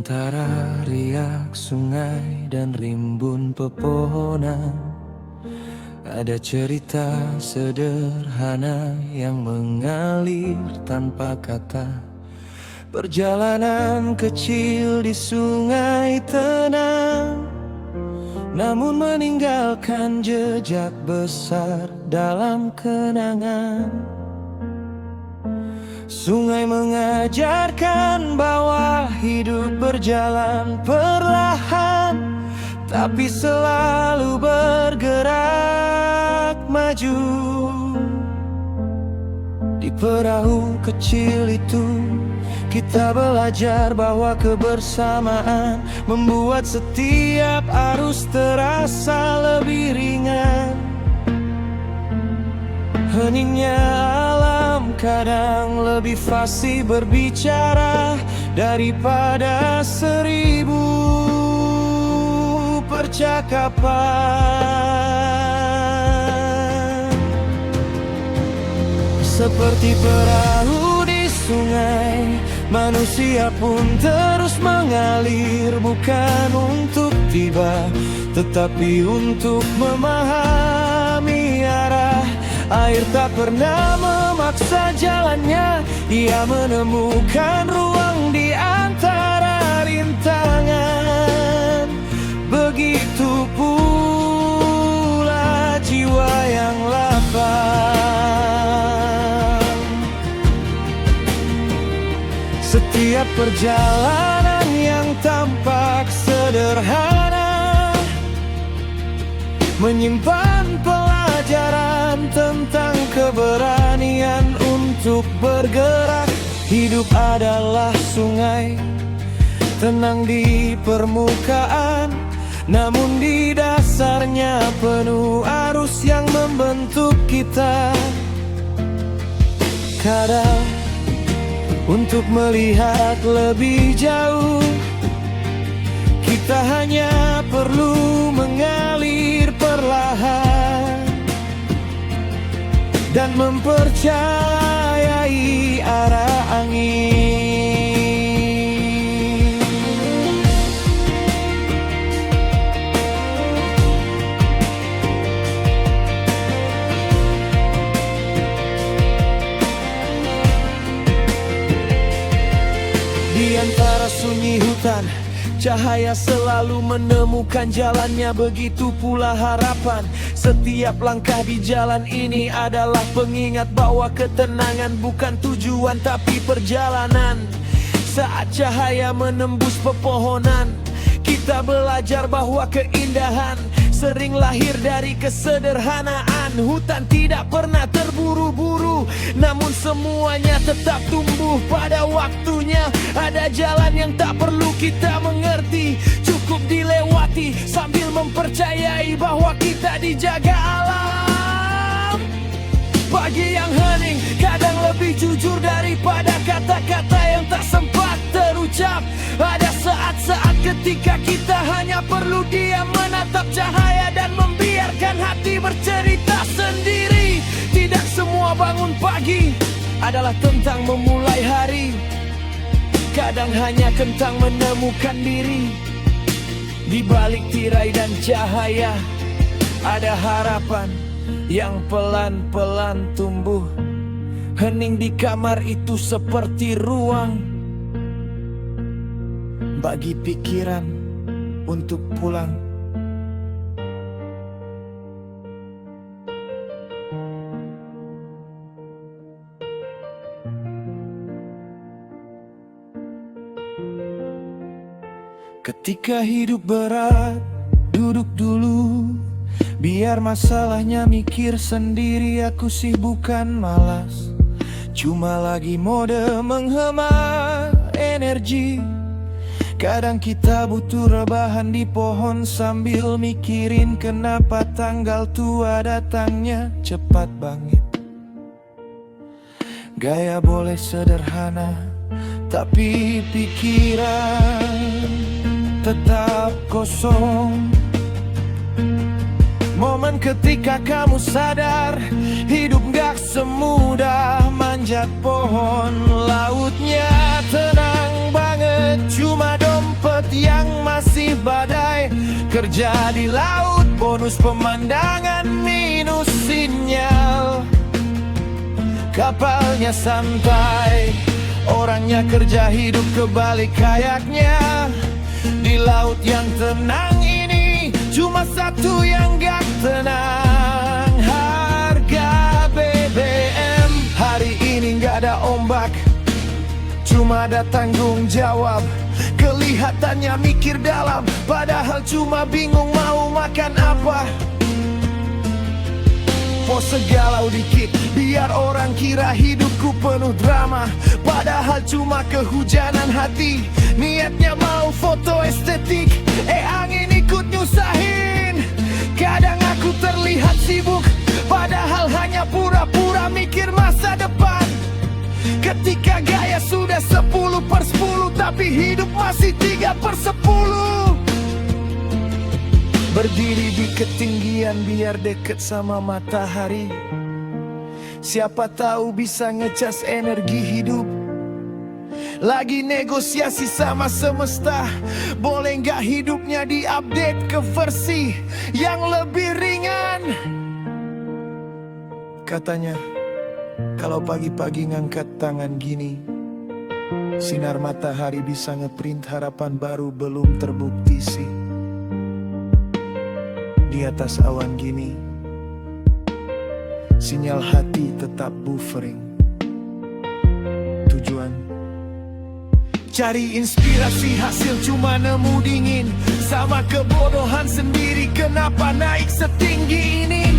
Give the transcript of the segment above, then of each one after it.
antara riak sungai dan rimbun pepohonan, ada cerita sederhana yang mengalir tanpa kata. Perjalanan kecil di sungai tenang, namun meninggalkan jejak besar dalam kenangan. Sungai mengajarkan bahwa hidup berjalan perlahan, tapi selalu bergerak maju. Di perahu kecil itu kita belajar bahwa kebersamaan membuat setiap arus terasa lebih ringan. Heningnya alam kadang lebih fasih berbicara daripada 1000 percakapan. Seperti perahu di sungai, manusia pun terus mengalir, bukan untuk tiba, tetapi untuk memahami arah. Air tak pernah memaksa jalannya, ia menemukan ruang di antara rintangan. Begitu pula jiwa yang lapang. Setiap perjalanan yang tampak sederhana menyimpan pelajaran tentang keberanian untuk bergerak. Hidup adalah sungai, tenang di permukaan, namun di dasarnya penuh arus yang membentuk kita. Kadang untuk melihat lebih jauh, kita hanya perlu mengalir perlahan dan mempercayai arah angin. Di antara sunyi hutan, cahaya selalu menemukan jalannya, begitu pula harapan. Setiap langkah di jalan ini adalah pengingat bahwa ketenangan bukan tujuan tapi perjalanan. Saat cahaya menembus pepohonan, kita belajar bahwa keindahan sering lahir dari kesederhanaan. Hutan tidak pernah terburu-buru, namun semuanya tetap tumbuh pada waktunya. Ada jalan yang tak perlu kita mengerti, cukup dilewati sambil mempercayai bahwa kita dijaga alam. Pagi yang hening kadang lebih jujur daripada kata-kata yang tak sempat terucap. Ada saat-saat ketika kita hanya perlu diam, menatap cahaya dan membiarkan hati bercerita sendiri. Tidak semua bangun pagi adalah tentang memulai hari, kadang hanya tentang menemukan diri. Di balik tirai dan cahaya ada harapan yang pelan-pelan tumbuh. Hening di kamar itu seperti ruang bagi pikiran untuk pulang. Ketika hidup berat, duduk dulu, biar masalahnya mikir sendiri. Aku sih bukan malas, cuma lagi mode menghema energi. Kadang kita butuh rebahan di pohon sambil mikirin kenapa tanggal tua datangnya cepat banget. Gaya boleh sederhana, tapi pikiran tetap kosong. Momen ketika kamu sadar hidup gak semudah manjat pohon. Lautnya tenang banget, cuma dompet dapet yang masih badai. Kerja di laut, bonus pemandangan minus sinyal. Kapalnya santai, orangnya kerja hidup kebalik kayaknya. Di laut yang tenang ini cuma satu yang gak tenang, harga BBM. Hari ini gak ada ombak, cuma ada tanggung jawab. Kelihatannya mikir dalam, padahal cuma bingung mau makan apa. Pose galau dikit, biar orang kira hidupku penuh drama. Padahal cuma kehujanan hati, niatnya mau foto estetik. Angin ikut nyusahin, kadang aku terlihat sibuk, padahal hanya pura-pura mikir masa depan. Ketika gaya sudah 10/10, tapi hidup masih 3/10. Berdiri di ketinggian biar deket sama matahari. Siapa tahu bisa ngecas energi hidup. Lagi negosiasi sama semesta, boleh nggak hidupnya diupdate ke versi yang lebih ringan. Katanya, kalau pagi-pagi ngangkat tangan gini, sinar matahari bisa ngeprint harapan baru belum terbukti sih. Di atas awan gini, sinyal hati tetap buffering. Tujuan cari inspirasi, hasil cuma nemu dingin. Sama kebodohan sendiri, kenapa naik setinggi ini?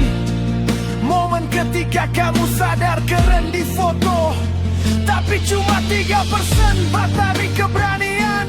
Momen ketika kamu sadar keren di foto, tapi cuma 3% bateri keberanian.